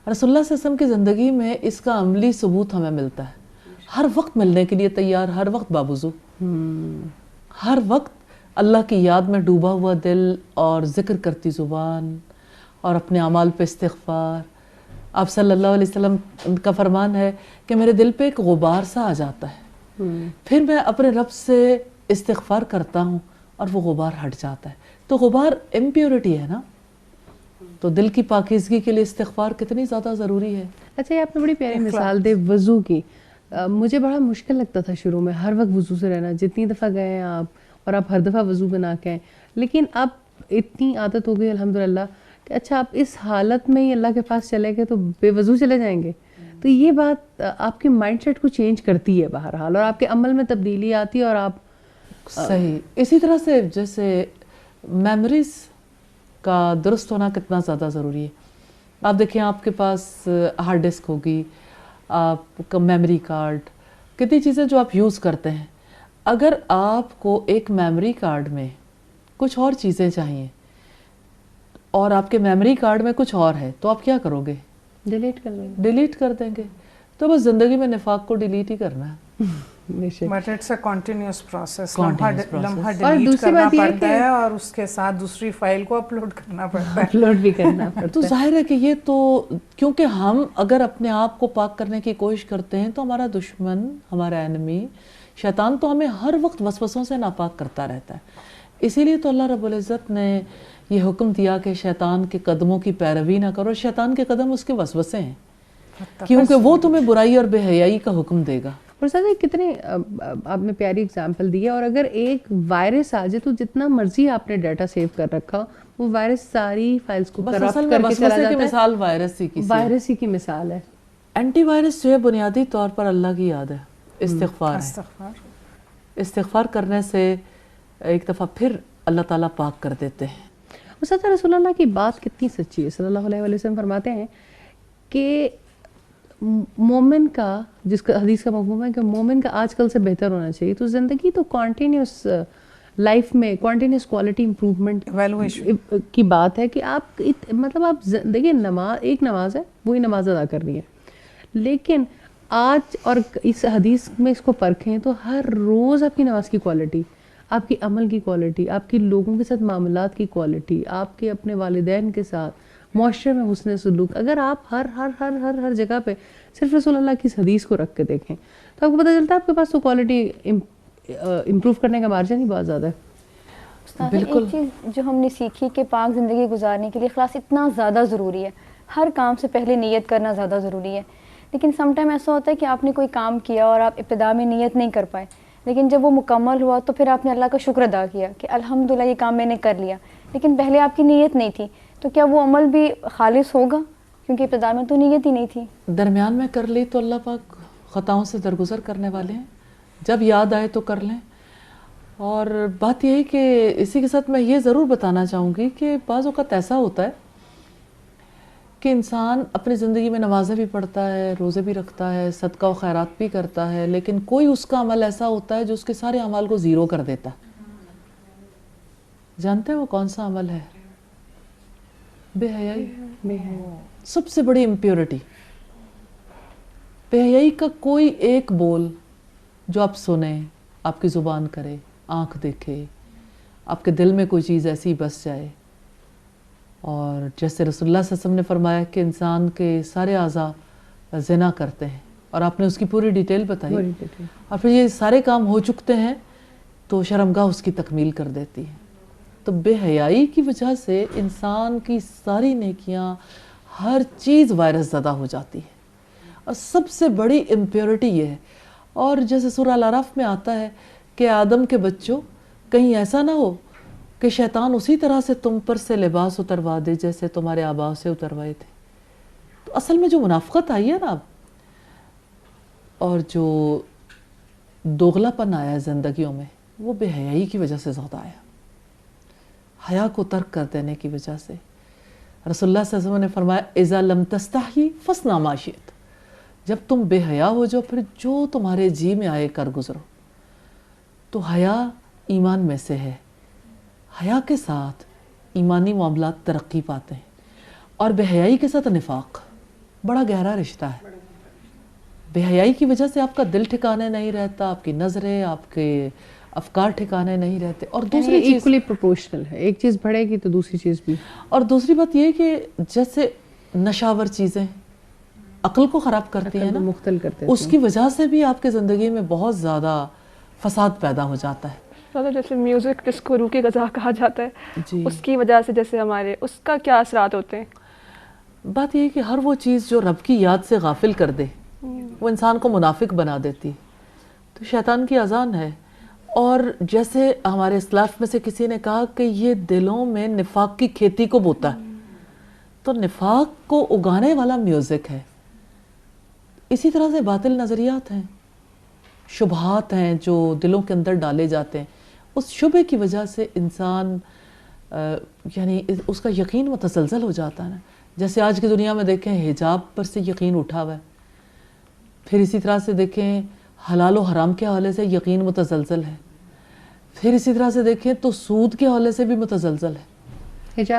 رسول اللہ صلی اللہ علیہ وسلم کی زندگی میں اس کا عملی ثبوت ہمیں ملتا ہے. ہر وقت ملنے کے لیے تیار, ہر وقت بابوزو, ہر وقت اللہ کی یاد میں ڈوبا ہوا دل اور ذکر کرتی زبان اور اپنے اعمال پہ استغفار. آپ صلی اللہ علیہ وسلم کا فرمان ہے کہ میرے دل پہ ایک غبار سا آ جاتا ہے, پھر میں اپنے رب سے استغفار کرتا ہوں اور وہ غبار ہٹ جاتا ہے. تو غبار امپیورٹی ہے نا, تو دل کی پاکیزگی کے لیے استغفار کتنی زیادہ ضروری ہے. اچھا یہ آپ نے بڑی پیاری مثال دے وضو کی. مجھے بڑا مشکل لگتا تھا شروع میں ہر وقت وضو سے رہنا, جتنی دفعہ گئے ہیں آپ اور آپ ہر دفعہ وضو بنا کے آئیں, لیکن اب اتنی عادت ہو گئی الحمدللہ کہ اچھا آپ اس حالت میں ہی اللہ کے پاس چلے گئے تو بے وضو چلے جائیں گے. تو یہ بات آپ کے مائنڈ سیٹ کو چینج کرتی ہے بہرحال, اور آپ کے عمل میں تبدیلی آتی ہے اور آپ صحیح. اسی طرح سے جیسے میموریز کا درست ہونا کتنا زیادہ ضروری ہے. آپ دیکھیں آپ کے پاس ہارڈ ڈسک ہوگی, آپ کا میموری کارڈ, کتنی چیزیں جو آپ یوز کرتے ہیں. اگر آپ کو ایک میموری کارڈ میں کچھ اور چیزیں چاہیے اور آپ کے میموری کارڈ میں کچھ اور ہے تو آپ کیا کرو گے؟ ڈیلیٹ کر لیں گے, ڈیلیٹ کر دیں گے. تو بس زندگی میں نفاق کو ڈیلیٹ ہی کرنا ہے. But it's a continuous process, Continuous process. لمحہ اور ڈیلیٹ دوسری کرنا بات یہ ہے پڑتا ہے اور اس کے ساتھ دوسری فائل کو اپلوڈ کرنا پڑتا ہے. اپلوڈ بھی کرنا تو پڑتا ہے. ظاہر ہے کہ یہ تو کیونکہ ہم اگر اپنے آپ کو پاک کرنے کی کوشش کرتے ہیں تو ہمارا دشمن, ہمارا انمی شیطان تو ہمیں ہر وقت وسوسوں سے ناپاک کرتا رہتا ہے. اسی لیے تو اللہ رب العزت نے یہ حکم دیا کہ شیطان کے قدموں کی پیروی نہ کرو. شیطان کے قدم اس کے وسوسے ہیں, کیونکہ وہ تمہیں برائی اور بے حیائی کا حکم دے گا. اور ساتھ کتنے آپ نے پیاری اگزامپل دی ہے. اور اگر ایک وائرس آ جائے تو جتنا مرضی آپ نے ڈیٹا سیو کر رکھا, وہ وائرس ساری فائلز کو بس کرپٹ اصل میں کر کے چلا وسوسے کی جاتا ہے. مثال وائرس ہی کی وائرس ہی کی مثال ہے. اینٹی وائرس جو ہے بنیادی طور پر اللہ کی یاد ہے, استغفار ہے. استغفار کرنے سے ایک دفعہ پھر اللہ تعالیٰ پاک کر دیتے ہیں. اور رسول اللہ کی بات کتنی سچی ہے. صلی اللہ علیہ وسلم فرماتے ہیں کہ مومن کا, جس کا حدیث کا مفہوم ہے کہ مومن کا آج کل سے بہتر ہونا چاہیے. تو زندگی تو کنٹینیوس لائف میں کنٹینیوس کوالٹی امپروومنٹ کی بات ہے کہ آپ مطلب آپ دیکھیے نماز ایک نماز ہے, وہی نماز ادا کرنی ہے, لیکن آج اور اس حدیث میں اس کو پرکھیں تو ہر روز آپ کی نماز کی کوالٹی, آپ کی عمل کی کوالٹی, آپ کی لوگوں کے ساتھ معاملات کی کوالٹی, آپ کے اپنے والدین کے ساتھ معاشرے میں حسن سلوک, اگر آپ ہر ہر ہر ہر ہر جگہ پہ صرف رسول اللہ کی اس حدیث کو رکھ کے دیکھیں تو آپ کو پتہ چلتا ہے آپ کے پاس تو کوالٹی امپروو کرنے کا مارجن ہی بہت زیادہ ہے. بالکل. ایک چیز جو ہم نے سیکھی کہ پاک زندگی گزارنے کے لیے اخلاص اتنا زیادہ ضروری ہے. ہر کام سے پہلے نیت کرنا زیادہ ضروری ہے. لیکن سم ٹائم ایسا ہوتا ہے کہ آپ نے کوئی کام کیا اور آپ ابتدا میں نیت نہیں کر پائے, لیکن جب وہ مکمل ہوا تو پھر آپ نے اللہ کا شکر ادا کیا کہ الحمدللہ یہ کام میں نے کر لیا, لیکن پہلے آپ کی نیت نہیں تھی. تو کیا وہ عمل بھی خالص ہوگا؟ کیونکہ ابتدا میں تو نیت ہی نہیں تھی. درمیان میں کر لی تو اللہ پاک خطاؤں سے درگزر کرنے والے ہیں. جب یاد آئے تو کر لیں. اور بات یہ ہے کہ اسی کے ساتھ میں یہ ضرور بتانا چاہوں گی کہ بعض اوقات ایسا ہوتا ہے کہ انسان اپنی زندگی میں نمازیں بھی پڑھتا ہے, روزے بھی رکھتا ہے, صدقہ و خیرات بھی کرتا ہے, لیکن کوئی اس کا عمل ایسا ہوتا ہے جو اس کے سارے اعمال کو زیرو کر دیتا ہے. جانتے ہیں وہ کون سا عمل ہے؟ بے حیائی. سب سے بڑی امپیورٹی. بے حیائی کا کوئی ایک بول جو آپ سنیں, آپ کی زبان کرے, آنکھ دیکھے, آپ کے دل میں کوئی چیز ایسی بس جائے, اور جیسے رسول اللہ صلی اللہ علیہ وسلم نے فرمایا کہ انسان کے سارے اعضاء زنا کرتے ہیں, اور آپ نے اس کی پوری ڈیٹیل بتائی, اور پھر یہ سارے کام ہو چکتے ہیں تو شرمگاہ اس کی تکمیل کر دیتی ہے. تو بے حیائی کی وجہ سے انسان کی ساری نیکیاں, ہر چیز وائرس زدہ ہو جاتی ہے, اور سب سے بڑی امپیورٹی یہ ہے. اور جیسے سورہ الاعراف میں آتا ہے کہ آدم کے بچوں, کہیں ایسا نہ ہو کہ شیطان اسی طرح سے تم پر سے لباس اتروا دے جیسے تمہارے آباء سے اتروائے تھے. تو اصل میں جو منافقت آئی ہے نا اب, اور جو دوغلا پن آیا ہے زندگیوں میں, وہ بے حیائی کی وجہ سے زیادہ آیا, حیا کو ترک کر دینے کی وجہ سے. رسول اللہ صلی اللہ علیہ وسلم نے فرمایا اذا لم تستحی فاصنع ما شئت، جب تم بے حیا ہو جاؤ پھر جو تمہارے جی میں آئے کر گزرو. تو حیا ایمان میں سے ہے، حیا کے ساتھ ایمانی معاملات ترقی پاتے ہیں، اور بے حیائی کے ساتھ نفاق بڑا گہرا رشتہ ہے. بے حیائی کی وجہ سے آپ کا دل ٹھکانے نہیں رہتا، آپ کی نظریں، آپ کے افکار ٹھکانے نہیں رہتے. اور دوسری چیز ایکولی پروپورشنل ہے، ایک چیز بڑھے گی تو دوسری چیز بھی. اور دوسری بات یہ کہ جیسے نشاور چیزیں عقل کو خراب کرتی ہیں نا، مختل کرتے اس کی وجہ سے بھی آپ کے زندگی میں بہت زیادہ فساد پیدا ہو جاتا ہے. جیسے میوزک جس کو روح کی غذا کہا جاتا ہے، جی، اس کی وجہ سے جیسے ہمارے اس کا کیا اثرات ہوتے ہیں؟ بات یہ ہے کہ ہر وہ چیز جو رب کی یاد سے غافل کر دے وہ انسان کو منافق بنا دیتی، تو شیطان کی اذان ہے. اور جیسے ہمارے اسلاف میں سے کسی نے کہا کہ یہ دلوں میں نفاق کی کھیتی کو بوتا ہے، تو نفاق کو اگانے والا میوزک ہے. اسی طرح سے باطل نظریات ہیں، شبہات ہیں جو دلوں کے اندر ڈالے جاتے ہیں. اس شبہ کی وجہ سے انسان یعنی اس کا یقین متزلزل ہو جاتا ہے نا. جیسے آج کی دنیا میں دیکھیں حجاب پر سے یقین اٹھا ہوا ہے، پھر اسی طرح سے دیکھیں حلال و حرام کے حوالے سے یقین متزلزل ہے، پھر اسی طرح سے دیکھیں تو سود کے حوالے سے بھی متزلزل ہے.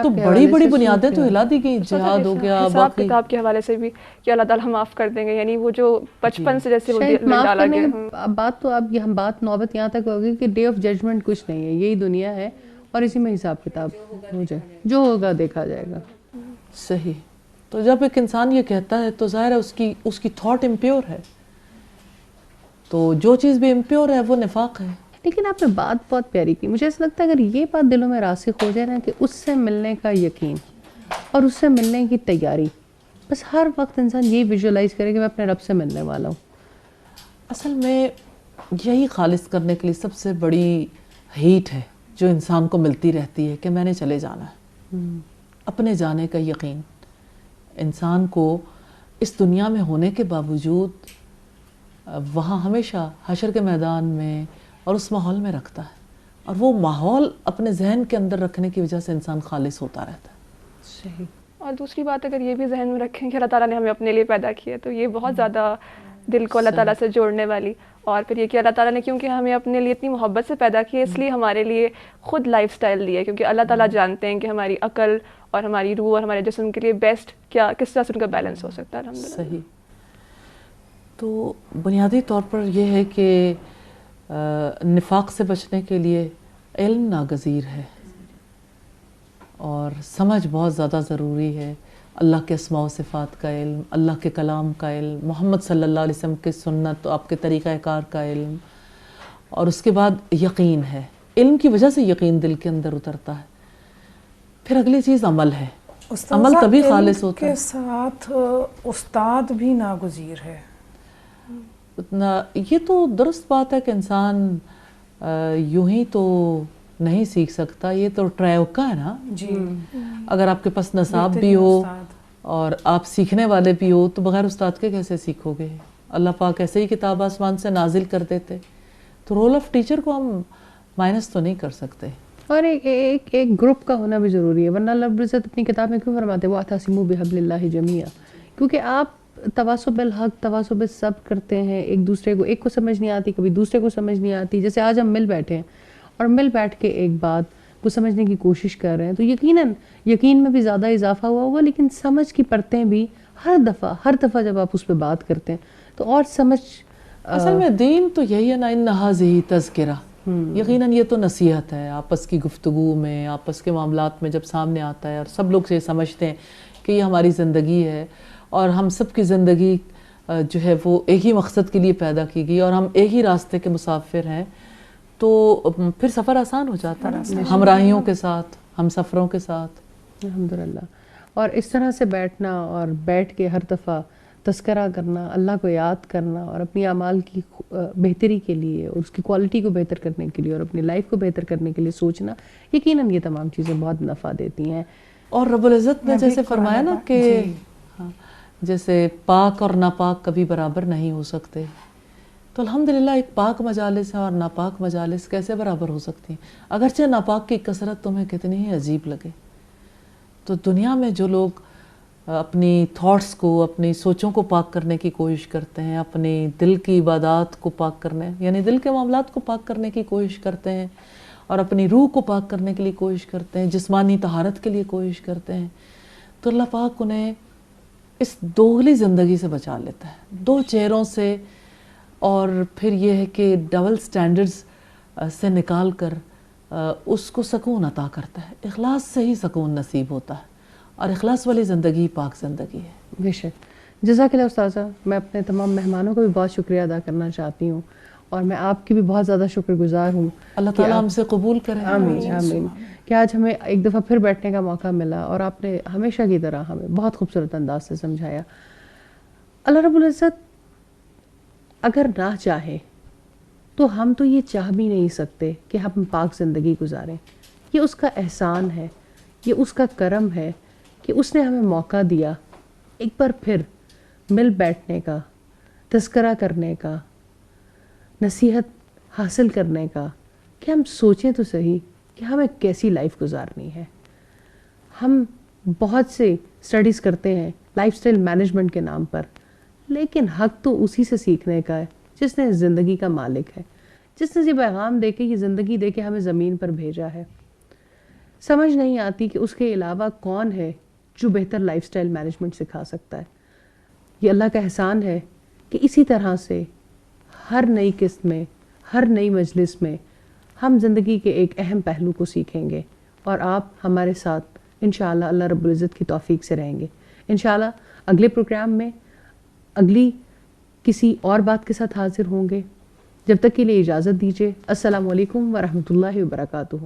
تو بڑی بڑی بنیادیں تو ہلا دی گئی، جہاد ہو گیا، حساب کتاب کے حوالے سے بھی کہ اللہ تعالیٰ معاف کر دیں گے، یعنی وہ جو بچپن سے جیسے وہ ڈالا گیا. بات تو اب ہم بات نوبت یہاں تک ہوگی کہ ڈے آف ججمنٹ کچھ نہیں ہے، یہی دنیا ہے اور اسی میں حساب کتاب ہو جائے، جو ہوگا دیکھا جائے گا. صحیح. تو جب ایک انسان یہ کہتا ہے تو ظاہر ہے اس کی تھاٹ امپیور ہے، تو جو چیز بھی امپیور ہے وہ نفاق ہے. لیکن آپ نے بات بہت پیاری کی، مجھے ایسا لگتا ہے اگر یہ بات دلوں میں راسخ ہو جائے نا کہ اس سے ملنے کا یقین اور اس سے ملنے کی تیاری، بس ہر وقت انسان یہی ویژولائز کرے کہ میں اپنے رب سے ملنے والا ہوں. اصل میں یہی خالص کرنے کے لیے سب سے بڑی ہیٹ ہے جو انسان کو ملتی رہتی ہے کہ میں نے چلے جانا ہے. اپنے جانے کا یقین انسان کو اس دنیا میں ہونے کے باوجود وہاں ہمیشہ حشر کے میدان میں اور اس ماحول میں رکھتا ہے، اور وہ ماحول اپنے ذہن کے اندر رکھنے کی وجہ سے انسان خالص ہوتا رہتا ہے. صحیح. اور دوسری بات اگر یہ بھی ذہن میں رکھیں کہ اللہ تعالیٰ نے ہمیں اپنے لیے پیدا کیا، تو یہ بہت زیادہ دل کو اللہ تعالیٰ سے جوڑنے والی. اور پھر یہ کہ اللہ تعالیٰ نے کیونکہ ہمیں اپنے لیے اتنی محبت سے پیدا کیا، اس لیے ہمارے لیے خود لائف سٹائل دی ہے، کیونکہ اللہ تعالیٰ جانتے ہیں کہ ہماری عقل اور ہماری روح اور ہمارے جسم کے لیے بیسٹ کیا، کس طرح سے ان کا بیلنس ہو سکتا ہے. الحمدللہ. صحیح. تو بنیادی طور پر یہ ہے کہ نفاق سے بچنے کے لیے علم ناگزیر ہے اور سمجھ بہت زیادہ ضروری ہے. اللہ کے اسماء و صفات کا علم، اللہ کے کلام کا علم، محمد صلی اللہ علیہ وسلم کے سنت، آپ کے طریقہ کار کا علم، اور اس کے بعد یقین ہے. علم کی وجہ سے یقین دل کے اندر اترتا ہے. پھر اگلی چیز عمل ہے. عمل تبھی خالص ہوتا ہے. کے ساتھ استاد بھی ناگزیر ہے. یہ تو درست بات ہے کہ انسان یوں ہی تو نہیں سیکھ سکتا، یہ تو ٹرائیوکا ہے نا. جی. اگر آپ کے پاس نصاب بھی ہو اور آپ سیکھنے والے بھی ہو تو بغیر استاد کے کیسے سیکھو گے؟ اللہ پاک ایسے ہی کتاب آسمان سے نازل کر دیتے. تو رول آف ٹیچر کو ہم مائنس تو نہیں کر سکتے. اور ایک گروپ کا ہونا بھی ضروری ہے، ورنہ اللہ رب العزت اپنی کتاب میں کیوں فرماتے وَاعْتَصِمُوا بِحَبْلِ اللَّهِ جَمِيعًا؟ کیونکہ آپ تواصل بالحق، تواصل بالصبر کرتے ہیں، ایک دوسرے کو، ایک کو سمجھ نہیں آتی کبھی دوسرے کو سمجھ نہیں آتی. جیسے آج ہم مل بیٹھے ہیں اور مل بیٹھ کے ایک بات کو سمجھنے کی کوشش کر رہے ہیں، تو یقیناً یقین میں بھی زیادہ اضافہ ہوا ہوگا، لیکن سمجھ کی پرتیں بھی ہر دفعہ جب آپ اس پہ بات کرتے ہیں تو اور سمجھ. اصل میں دین تو یہی ہے نا، ان ھذہ تذکرہ. یقیناً یہ تو نصیحت ہے. آپس کی گفتگو میں، آپس کے معاملات میں جب سامنے آتا ہے اور سب لوگ یہ سمجھتے ہیں کہ یہ ہماری زندگی ہے اور ہم سب کی زندگی جو ہے وہ ایک ہی مقصد کے لیے پیدا کی گئی اور ہم ایک ہی راستے کے مسافر ہیں، تو پھر سفر آسان ہو جاتا ہے ہمراہیوں کے ساتھ، ہم سفروں کے ساتھ. الحمدللہ. اور اس طرح سے بیٹھنا اور بیٹھ کے ہر دفعہ تذکرہ کرنا، اللہ کو یاد کرنا اور اپنی اعمال کی بہتری کے لیے اور اس کی کوالٹی کو بہتر کرنے کے لیے اور اپنی لائف کو بہتر کرنے کے لیے سوچنا، یقیناً یہ تمام چیزیں بہت نفع دیتی ہیں. اور رب العزت نے جیسے فرمایا نا کہ جیسے پاک اور ناپاک کبھی برابر نہیں ہو سکتے، تو الحمدللہ ایک پاک مجالس اور ناپاک مجالس کیسے برابر ہو سکتی ہیں؟ اگرچہ ناپاک کی کثرت تمہیں کتنی ہی عجیب لگے، تو دنیا میں جو لوگ اپنی تھاٹس کو، اپنی سوچوں کو پاک کرنے کی کوشش کرتے ہیں، اپنی دل کی عبادات کو پاک کرنے یعنی دل کے معاملات کو پاک کرنے کی کوشش کرتے ہیں، اور اپنی روح کو پاک کرنے کے لیے کوشش کرتے ہیں، جسمانی طہارت کے لیے کوشش کرتے ہیں، تو اللہ پاک انہیں اس دوغلی زندگی سے بچا لیتا ہے، دو چہروں سے، اور پھر یہ ہے کہ ڈبل سٹینڈرڈز سے نکال کر اس کو سکون عطا کرتا ہے۔ اخلاص سے ہی سکون نصیب ہوتا ہے، اور اخلاص والی زندگی پاک زندگی ہے۔ بے شک، جزاک اللہ استاذہ۔ میں اپنے تمام مہمانوں کو بھی بہت شکریہ ادا کرنا چاہتی ہوں، اور میں آپ کی بھی بہت زیادہ شکر گزار ہوں۔ اللہ تعالیٰ ہم سے قبول کرے۔ آمین آمین، کہ آج ہمیں ایک دفعہ پھر بیٹھنے کا موقع ملا، اور آپ نے ہمیشہ کی طرح ہمیں بہت خوبصورت انداز سے سمجھایا۔ اللہ رب العزت اگر نہ چاہے تو ہم تو یہ چاہ بھی نہیں سکتے کہ ہم پاک زندگی گزاریں۔ یہ اس کا احسان ہے، یہ اس کا کرم ہے کہ اس نے ہمیں موقع دیا ایک بار پھر مل بیٹھنے کا، تذکرہ کرنے کا، نصیحت حاصل کرنے کا، کہ ہم سوچیں تو صحیح کہ ہمیں کیسی لائف گزارنی ہے۔ ہم بہت سے اسٹڈیز کرتے ہیں لائف سٹائل مینجمنٹ کے نام پر، لیکن حق تو اسی سے سیکھنے کا ہے جس نے زندگی کا مالک ہے، جس نے یہ پیغام دے کے، یہ زندگی دے کے ہمیں زمین پر بھیجا ہے۔ سمجھ نہیں آتی کہ اس کے علاوہ کون ہے جو بہتر لائف سٹائل مینجمنٹ سکھا سکتا ہے۔ یہ اللہ کا احسان ہے کہ اسی طرح سے ہر نئی قسط میں، ہر نئی مجلس میں ہم زندگی کے ایک اہم پہلو کو سیکھیں گے، اور آپ ہمارے ساتھ انشاءاللہ اللہ رب العزت کی توفیق سے رہیں گے۔ انشاءاللہ اگلے پروگرام میں اگلی کسی اور بات کے ساتھ حاضر ہوں گے۔ جب تک کے لیے اجازت دیجیے۔ السلام علیکم ورحمۃ اللہ وبرکاتہ۔